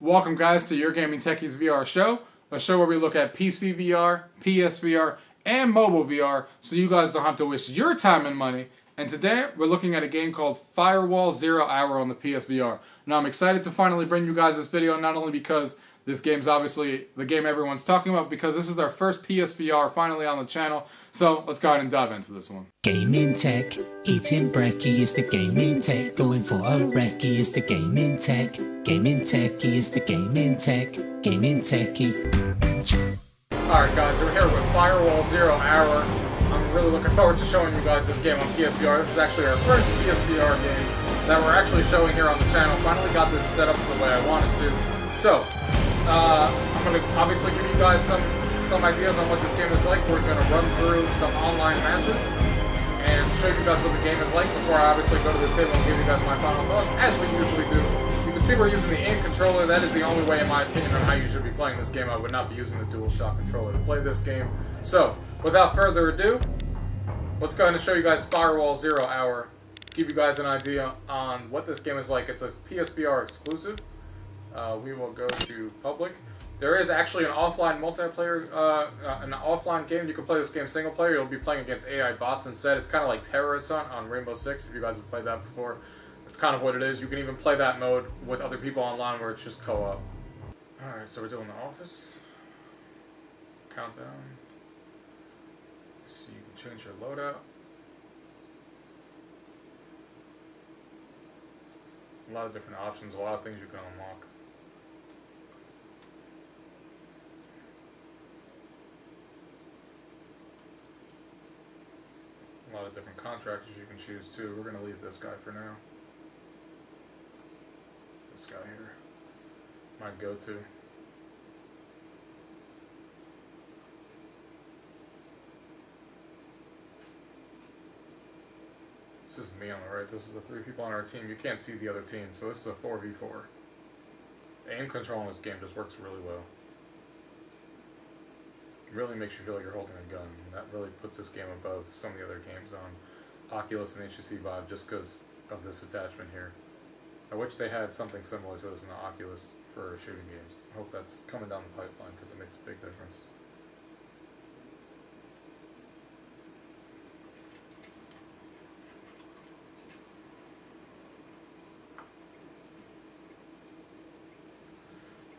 Welcome guys to UrGamingTechie's VR show, a show where we look at PC VR, PSVR, and mobile VR so you guys don't have to waste your time and money. And today we're looking at a game called Firewall Zero Hour on the PSVR. Now I'm excited to finally bring you guys this video, not only because this game's obviously the game everyone's talking about, because this is our first PSVR finally on the channel. So let's go ahead and dive into this one. Gaming tech, eating brekkie is the gaming tech. Going for a recce is the gaming tech. Gaming techie is the gaming tech. Gaming techie. Alright guys, so we're here with Firewall Zero Hour. I'm really looking forward to showing you guys this game on PSVR. This is actually our first PSVR game that we're actually showing here on the channel. Finally got this set up the way I wanted to. So, I'm going to obviously give you guys some ideas on what this game is like. We're going to run through some online matches and show you guys what the game is like before I obviously go to the table and give you guys my final thoughts, as we usually do. You can see we're using the aim controller. That is the only way, in my opinion, on how you should be playing this game. I would not be using the DualShock controller to play this game. So, without further ado, let's go ahead and show you guys Firewall Zero Hour. Give you guys an idea on what this game is like. It's a PSVR exclusive. We will go to public. There is actually an offline multiplayer, an offline game. You can play this game single player. You'll be playing against AI bots instead. It's kind of like Terror Assault on Rainbow Six, if you guys have played that before. That's kind of what it is. You can even play that mode with other people online where it's just co-op. Alright, so we're doing the office. Countdown. So you can change your loadout. A lot of different options, a lot of things you can unlock. A lot of different contractors you can choose too. We're going to leave this guy for now. This guy here. My go-to. This is me on the right. This is the three people on our team. You can't see the other team, so this is a 4v4. Aim control in this game just works really well. It really makes you feel like you're holding a gun. And that really puts this game above some of the other games on Oculus and HTC Vive just because of this attachment here. I wish they had something similar to this in the Oculus for shooting games. I hope that's coming down the pipeline because it makes a big difference.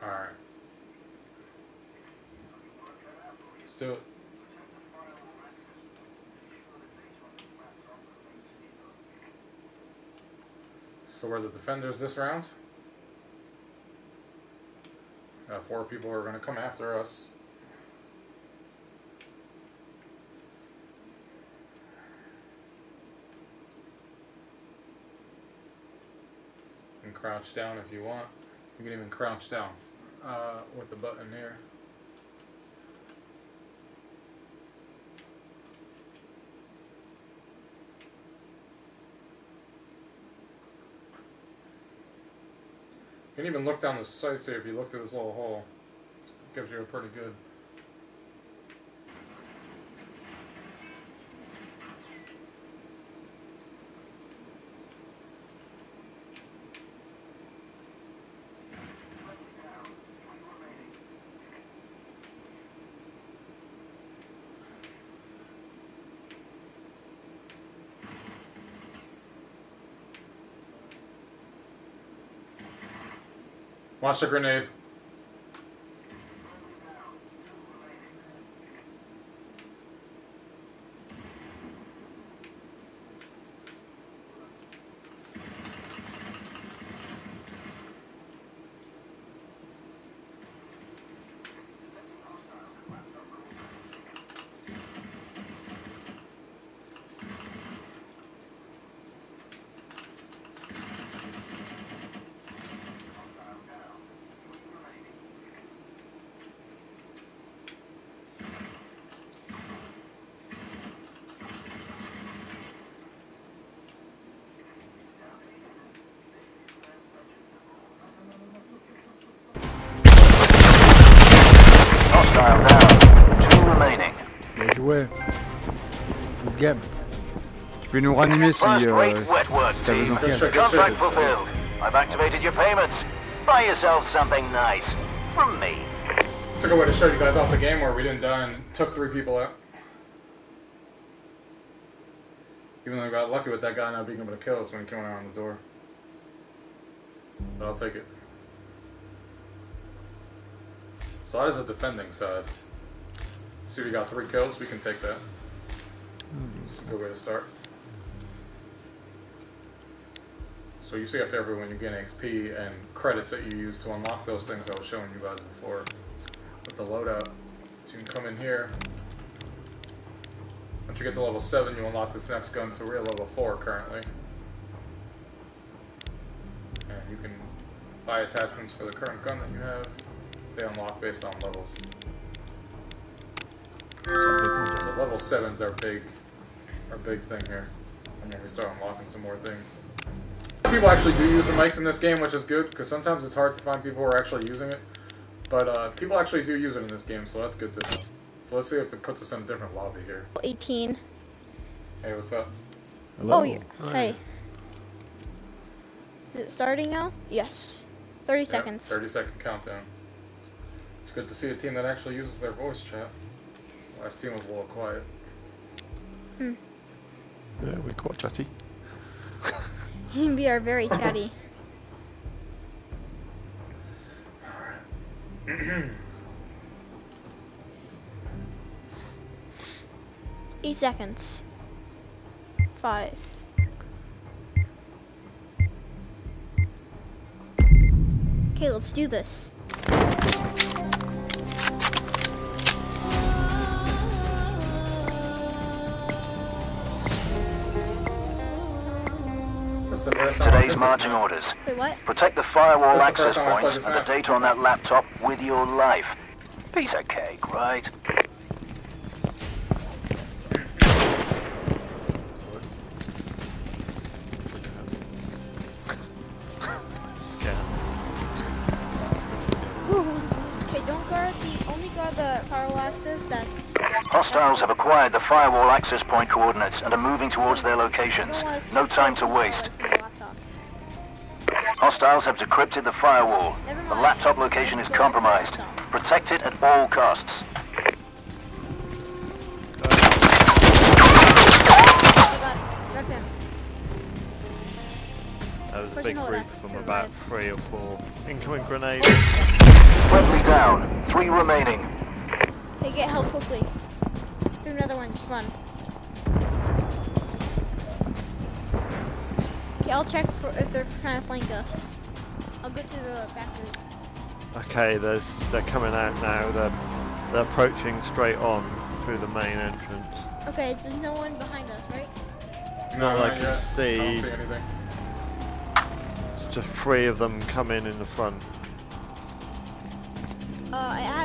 Alright. Let's do it. So we're the defenders this round. 4 people are going to come after us. You can crouch down if you want. You can even crouch down with the button here. You can even look down the sights here if you look through this little hole. It gives you a pretty good. Watch the grenade. Hostile down. 2 remaining. Bien joué. Good game. Tu peux nous ranimer si First rate t'as wet work besoin team. de Contract fulfilled. I've activated your payments. Buy yourself something nice. From me. It's a good way to show you guys off the game where we didn't die and took 3 people out. Even though I got lucky with that guy not being able to kill us when he came around the door. But I'll take it. So that is the defending side. See, we got 3 kills, we can take that. It's a good way to start. So you see after every win you gain XP and credits that you use to unlock those things I was showing you guys before with the loadout. So you can come in here. Once you get to level 7 you unlock this next gun, so we're at level 4 currently. And you can buy attachments for the current gun that you have. They unlock based on levels. So level 7's our big thing here. And then we start unlocking some more things. People actually do use the mics in this game, which is good, because sometimes it's hard to find people who are actually using it. But people actually do use it in this game, so that's good to know. So let's see if it puts us in a different lobby here. 18. Hey, what's up? Hello. Oh, yeah. Hey. Is it starting now? Yes. 30 seconds. 30-second countdown. It's good to see a team that actually uses their voice chat. Last team was a little quiet. Yeah, we're quite chatty. We are very chatty. Alright. 8 seconds. 5. Okay, let's do this. This is the first time I Today's played marching this map. orders. Wait, what? Protect the firewall This is the access first time I played points this and the map. data on that laptop with your life. Piece of cake, right? Okay, only guard the firewall access. That's. Hostiles have acquired the firewall access point coordinates and are moving towards their locations. Don't want us No time to waste. from the laptop. Hostiles have decrypted the firewall. Never The mind. laptop location is Let's go to the compromised. laptop. Protect it at all costs. Oh god, rep him. There was a Push big and hold group X of to them, about revive. 3 or 4. Incoming grenades. Friendly down. 3 remaining. Hey, get help quickly. Do another one, just run. Okay, I'll check for if they're trying to flank us. I'll go to the back room. Okay, they're coming out now. They're approaching straight on through the main entrance. Okay, so there's no one behind us, right? Not that I not can yet. I see. don't see anything. Just 3 of them come in the front.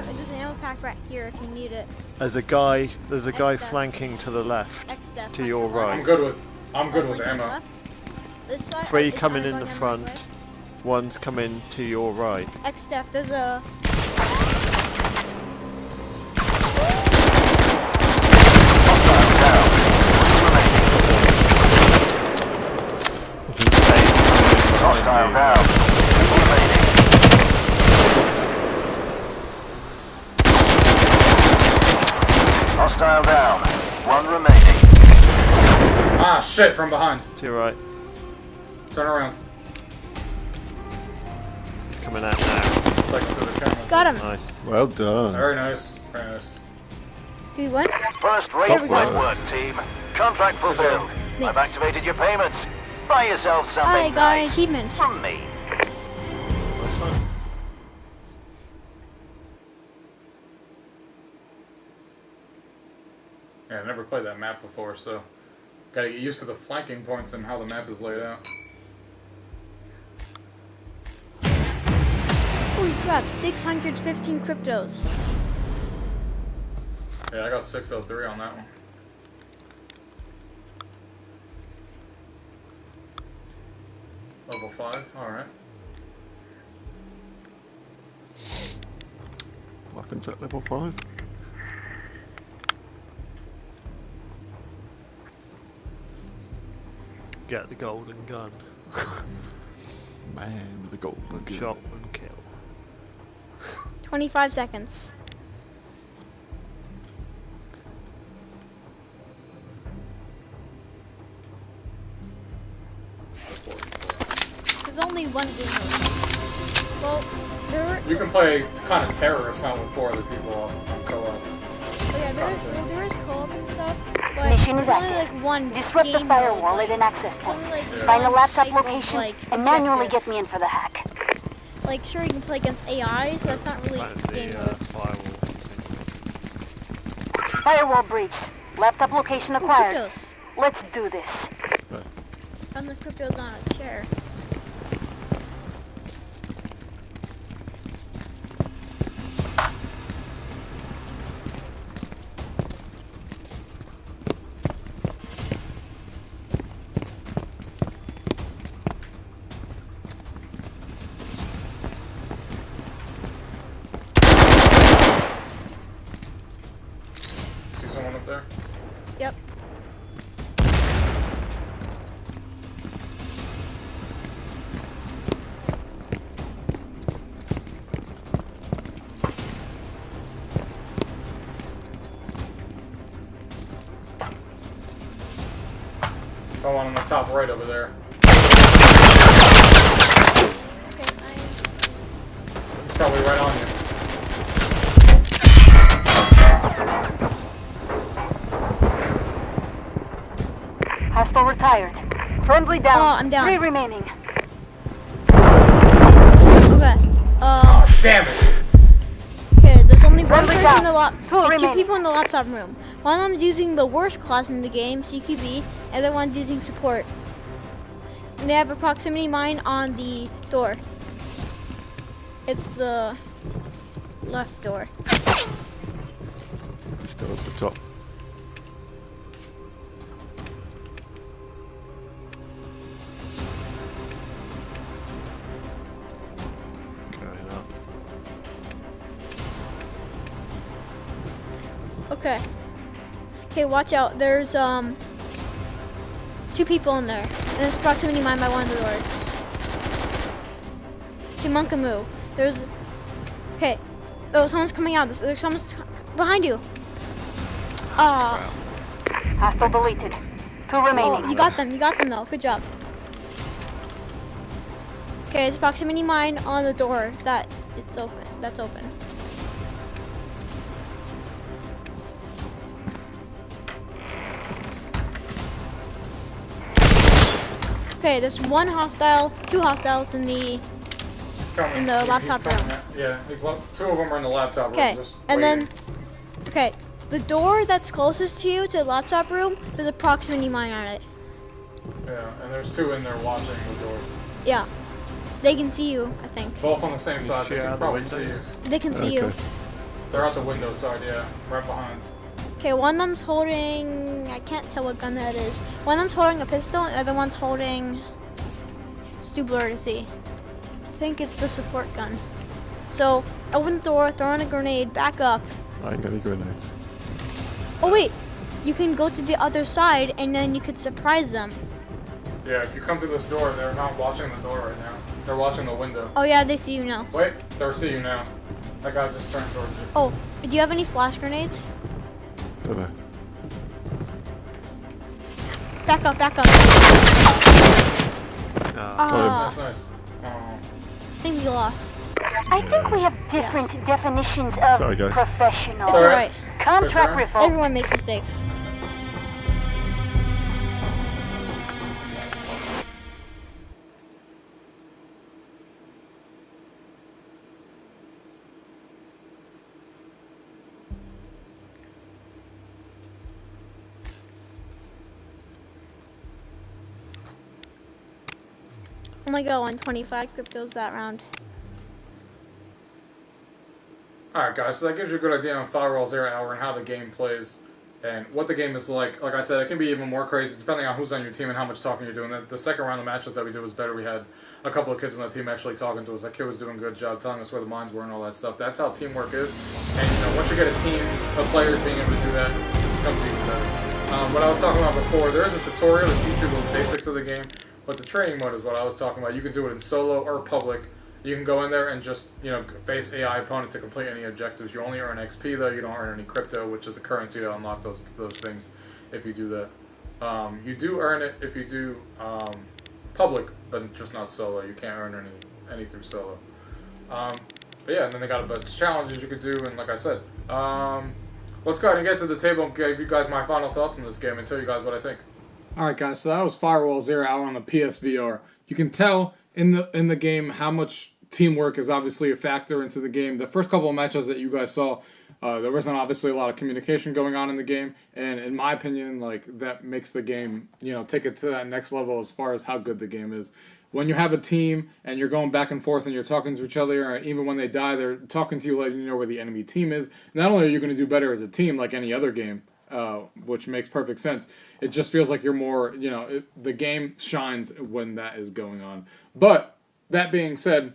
There's an ammo pack right here if you need it. There's a guy X-Def. flanking to the left. X-Def. To your right. I'm good with Flanking ammo. left. This side, 3 it's coming only in the going ammo front. this way. One's coming to your right. X-Def, there's a... Hostile down. 2 remaining. Hostile down. 1 remaining. Ah, shit, from behind. To your right. Turn around. He's coming out now. It's like to the cameras. Got him. Nice. Well done. Very nice. Very nice. 3-1. First rate There we go. good work, team. Contract fulfilled. I've Thanks. activated your payments. Buy yourself something I got an nice. achievement. From me. Nice one. Yeah, I never played that map before, so gotta get used to the flanking points and how the map is laid out. Holy crap, 615 cryptos. Yeah, I got 603 on that one. Level 5, alright. Weapons at level 5. Get the golden gun. Man with the golden gun. Shot and 25 seconds. There's only one game mode. Well, You can play kind of terrorist hunt with 4 other people on co-op. Oh yeah, there is co-op and stuff, but Mission is there's only active. like one Disrupt the game firewall mode, at an access point. only, like, Find the one laptop type of, location like, and manually objective. get me in for the hack. Like, sure, you can play against AI, so that's not really Find game the modes. firewall. Firewall breached. Laptop location Oh, acquired. cryptos. Let's do this. Found the cryptos on a chair. See someone up there? Yep. Someone on the top right over there. Okay, He's probably right on you. Hostile retired. Friendly down. Oh, I'm down. 3 remaining. Okay. Oh, damn it! Okay, there's only one Friendly person in the down. Two two remaining. people in the laptop room. One of them's using the worst class in the game, CQB, and the other one's using support. And they have a proximity mine on the door. It's the left door. Still at the top. Going up. Okay. Okay, watch out. There's 2 people in there. And there's proximity mine by one of the doors. Jimunkamu. There's okay. Oh, someone's coming out. There's someone's behind you. Ah. Hostile deleted. 2 remaining. Oh, you got them. You got them though. Good job. Okay, it's proximity mine on the door that it's open. That's open. Okay, there's 1 hostile, 2 hostiles in the. He's coming. In the laptop coming room. out. Yeah, 2 of them are in the laptop room. Okay, Just and waiting. then. Okay, the door that's closest to you, to the laptop room, there's a proximity mine on it. Yeah, and there's 2 in there watching the door. Yeah, they can see you. I think Both on the same side. They shoot can out the probably see you. windows? they can see you. Okay. They're out the window side, yeah, right behind. Okay, one of them's holding. I can't tell what gun that is. One of them's holding a pistol, and the other one's holding. It's too blurry to see. I think it's the support gun. So open the door, throw in a grenade, back up. I ain't got any grenades. Oh wait, you can go to the other side, and then you could surprise them. Yeah, if you come to this door, they're not watching the door right now. They're watching the window. Oh yeah, they see you now. Wait, they see you now. That guy just turned towards you. Oh, do you have any flash grenades? Don't know. Back up, back up. Ah, Nice, nice. Oh. I think we lost. I think we have different definitions of Sorry, guys. professional. It's alright. Contract Sorry. revoked. Everyone makes mistakes. Only got 125 cryptos that round. Alright guys, so that gives you a good idea on Firewall Zero Hour and how the game plays and what the game is like. Like I said, it can be even more crazy depending on who's on your team and how much talking you're doing. The second round of matches that we did was better. We had a couple of kids on the team actually talking to us. That kid was doing a good job telling us where the mines were and all that stuff. That's how teamwork is. And you know, once you get a team of players being able to do that, it becomes even better. What I was talking about before, there is a tutorial to teach you the basics of the game, but the training mode is what I was talking about. You can do it in solo or public. You can go in there and just, face AI opponents to complete any objectives. You only earn XP, though. You don't earn any crypto, which is the currency to unlock those things if you do that. You do earn it if you do public, but just not solo. You can't earn any through solo. But yeah, and then they got a bunch of challenges you could do, and like I said, let's go ahead and get to the table and give you guys my final thoughts on this game and tell you guys what I think. Alright guys, so that was Firewall Zero Hour on the PSVR. You can tell in the game how much teamwork is obviously a factor into the game. The first couple of matches that you guys saw, there wasn't obviously a lot of communication going on in the game, and in my opinion, like, that makes the game, take it to that next level as far as how good the game is. When you have a team and you're going back and forth and you're talking to each other, or even when they die, they're talking to you, letting you know where the enemy team is. Not only are you going to do better as a team like any other game, which makes perfect sense, it just feels like you're more, the game shines when that is going on. But that being said,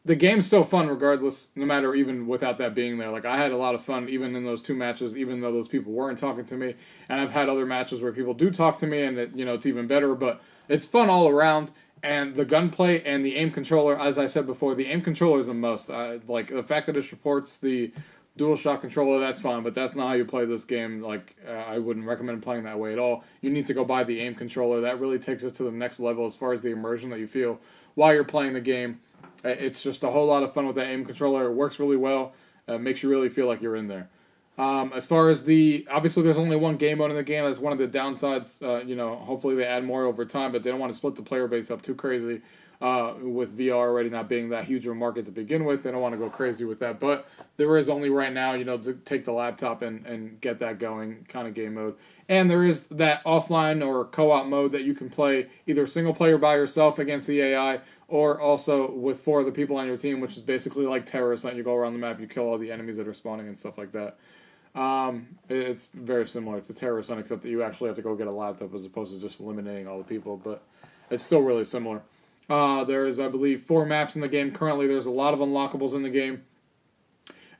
the game's still fun regardless, no matter even without that being there. Like, I had a lot of fun even in those two matches, even though those people weren't talking to me. And I've had other matches where people do talk to me, and it's even better. But it's fun all around. And the gunplay and the aim controller, as I said before, the aim controller is a must. Like, the fact that it supports the DualShock controller, that's fine, but that's not how you play this game. Like, I wouldn't recommend playing that way at all. You need to go buy the aim controller. That really takes it to the next level as far as the immersion that you feel while you're playing the game. It's just a whole lot of fun with that aim controller. It works really well. Makes you really feel like you're in there. As far as obviously there's only one game mode in the game. That's one of the downsides. Hopefully they add more over time, but they don't want to split the player base up too crazy. With VR already not being that huge of a market to begin with, they don't want to go crazy with that. But there is only right now, to take the laptop and get that going kind of game mode. And there is that offline or co-op mode that you can play either single player by yourself against the AI, or also with 4 other people on your team, which is basically like Terrorist Hunt. You go around the map, you kill all the enemies that are spawning and stuff like that. It's very similar to Terrorist Hunt, except that you actually have to go get a laptop as opposed to just eliminating all the people, but it's still really similar. There's, I believe, 4 maps in the game. Currently, there's a lot of unlockables in the game.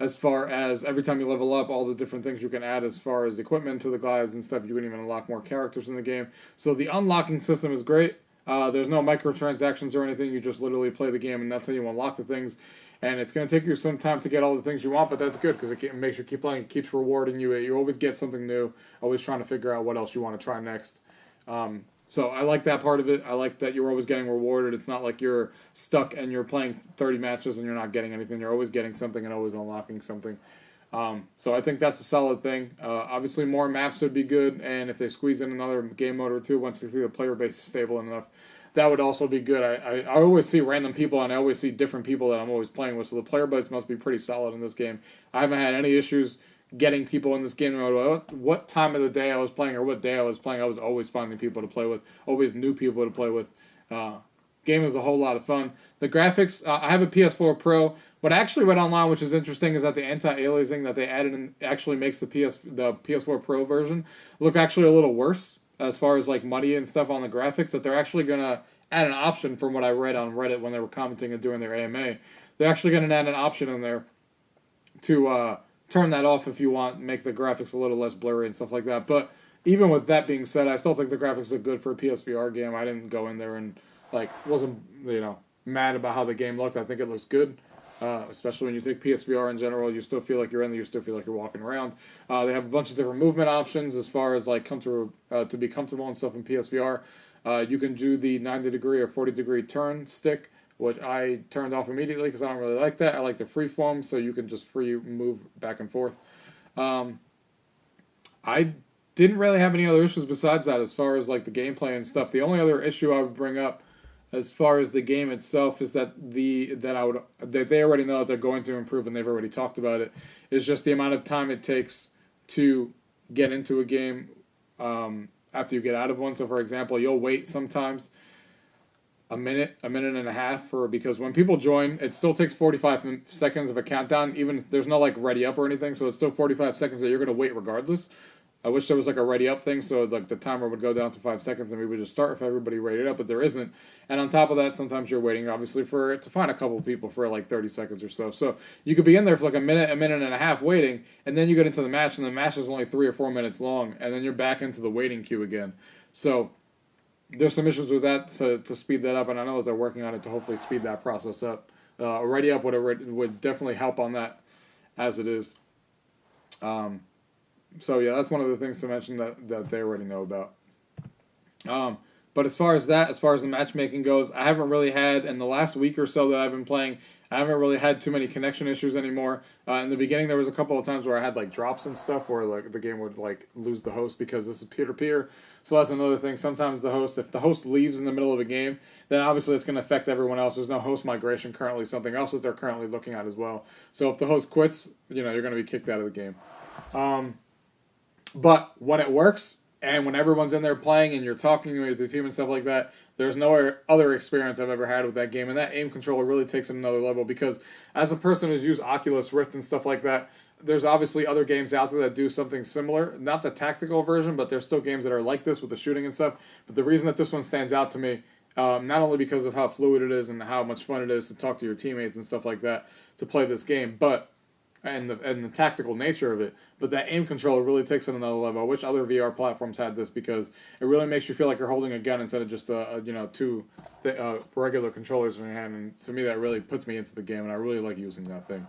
As far as every time you level up, all the different things you can add as far as equipment to the guys and stuff. You can even unlock more characters in the game. So the unlocking system is great. There's no microtransactions or anything. You just literally play the game, and that's how you unlock the things. And it's going to take you some time to get all the things you want, but that's good because it makes you keep playing. It keeps rewarding you. You always get something new, always trying to figure out what else you want to try next. So I like that part of it. I like that you're always getting rewarded. It's not like you're stuck and you're playing 30 matches and you're not getting anything. You're always getting something and always unlocking something. So I think that's a solid thing. Obviously, more maps would be good, and if they squeeze in another game mode or two once they see the player base is stable enough, that would also be good. I always see random people, and I always see different people that I'm always playing with, so the player base must be pretty solid in this game. I haven't had any issues getting people in this game, no matter what time of the day I was playing or what day I was playing. I was always finding people to play with, always new people to play with. Game is a whole lot of fun. The graphics, I have a PS4 Pro. What I actually read online, which is interesting, is that the anti-aliasing that they added in actually makes the PS4 Pro version look actually a little worse as far as like muddy and stuff on the graphics. That they're actually going to add an option, from what I read on Reddit when they were commenting and doing their AMA. They're actually going to add an option in there to turn that off if you want, make the graphics a little less blurry and stuff like that. But even with that being said, I still think the graphics look good for a PSVR game. I didn't go in there and wasn't mad about how the game looked. I think it looks good. Especially when you take PSVR in general, you still feel like you're in there, you still feel like you're walking around. They have a bunch of different movement options as far as to be comfortable and stuff in PSVR. You can do the 90-degree or 40-degree turn stick, which I turned off immediately because I don't really like that. I like the freeform, so you can just free move back and forth. I didn't really have any other issues besides that as far as like the gameplay and stuff. The only other issue I would bring up as far as the game itself is that that they already know that they're going to improve, and they've already talked about it, is just the amount of time it takes to get into a game after you get out of one. So for example, you'll wait sometimes a minute and a half because when people join, it still takes 45 seconds of a countdown. Even if there's no like ready up or anything, so it's still 45 seconds that you're going to wait regardless. I wish there was like a ready up thing, so like the timer would go down to 5 seconds and we would just start if everybody rated up, but there isn't. And on top of that, sometimes you're waiting obviously to find a couple people for like 30 seconds or so. So you could be in there for like a minute and a half waiting, and then you get into the match, and the match is only 3 or 4 minutes long, and then you're back into the waiting queue again. So there's some issues with that to speed that up, and I know that they're working on it to hopefully speed that process up already up would definitely help on that as it is. So yeah, that's one of the things to mention that they already know about. But as far as the matchmaking goes, I haven't really had, in the last week or so that I've been playing, I haven't really had too many connection issues anymore. In the beginning, there was a couple of times where I had like drops and stuff, where like the game would like lose the host because this is peer-to-peer. So that's another thing. Sometimes if the host leaves in the middle of a game, then obviously it's going to affect everyone else. There's no host migration currently, something else that they're currently looking at as well. So if the host quits, you're going to be kicked out of the game. But when it works, and when everyone's in there playing and you're talking with your team and stuff like that, there's no other experience I've ever had with that game. And that aim controller really takes it another level, because as a person who's used Oculus Rift and stuff like that, there's obviously other games out there that do something similar. Not the tactical version, but there's still games that are like this with the shooting and stuff. But the reason that this one stands out to me, not only because of how fluid it is and how much fun it is to talk to your teammates and stuff like that to play this game, but and the tactical nature of it, but that aim controller really takes it another level. I wish other VR platforms had this, because it really makes you feel like you're holding a gun instead of just two regular controllers in your hand. And to me, that really puts me into the game, and I really like using that thing.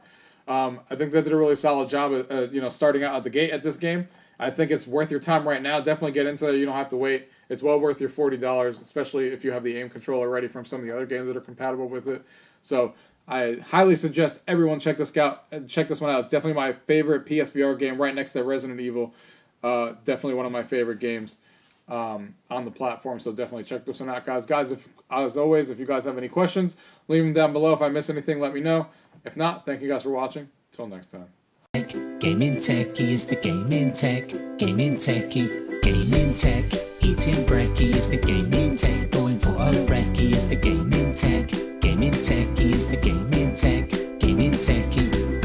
I think they did a really solid job at starting out at the gate at this game. I think it's worth your time right now. Definitely get into it. You don't have to wait. It's well worth your $40, especially if you have the aim controller ready from some of the other games that are compatible with it. So I highly suggest everyone check this one out. It's definitely my favorite PSVR game, right next to Resident Evil. Definitely one of my favorite games on the platform. So definitely check this one out, guys. As always, if you guys have any questions, leave them down below. If I miss anything, let me know. If not, thank you guys for watching. Till next time. GamingTechie is the gaming tech. GamingTechie, gaming tech. Eating brekkie is the gaming tech. Going for a recce is the gaming tech. GamingTechie is the gaming tech. GamingTechie.